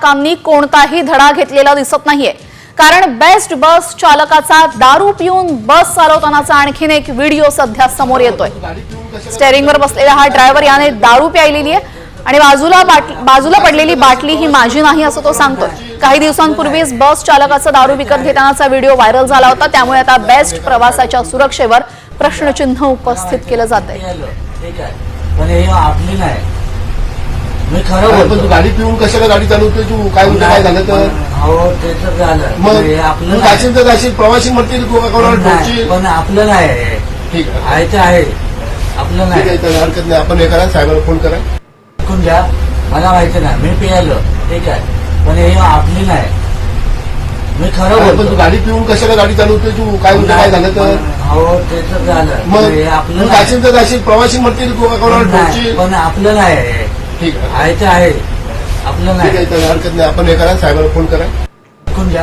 चालकांनी कोणताही धडा घेतलेला दिसत नाहीये। कारण बेस्ट बस चालकाचा दारू पिऊन बस चालवतानाचा आणखीन एक व्हिडिओ सध्या समोर येतोय। स्टेअरिंगवर बसलेला हा ड्रायव्हर याने दारू प्यायलेली आहे आणि बाजूला पडलेली बाटली ही माझी नाही असं तो सांगतोय। काही दिवसांपूर्वीच बस चालकाचा दारू विकत घेतानाचा व्हिडिओ व्हायरल झाला होता, त्यामुळे आता बेस्ट प्रवासाच्या सुरक्षेवर प्रश्नचिन्ह उपस्थित केलं जातंय। पण हे आपली नाही, मी खरं पण तू गाडी पिऊन कशाला गाडी चालवतोय? तू काय उलट काय झालं तर? हो ते तर झालं, मग हे आपलं तू जाशील तर जाशील, प्रवासी म्हणतील तू कोणाला ठोकशील. पण आपलं नाही, ठीक आहे ते आहे, आपलं ठीक नाही। आहे, तर हरकत नाही. आपण हे करा, साहेबांना फोन करा. ऐकून घ्या, मला माहिती नाही, मी पियालो ठीक आहे, पण हे आपली नाही, मी खरं पण बोलतो। तू गाडी पिऊन कशाला गाडी चालवतोय? तू काय उलट काय झालं तर? हो ते तर झालं, मग हे तू आपलं जाशील तर जाशील, प्रवासी म्हणतील तू कोणाला ठोकशील. पण आपलं नाही, ठीक आहे ते आहे, आपलं ठीक नाही। आहे, तर हरकत नाही. आपण हे करा, साहेबांना फोन करा. ऐकून घ्या,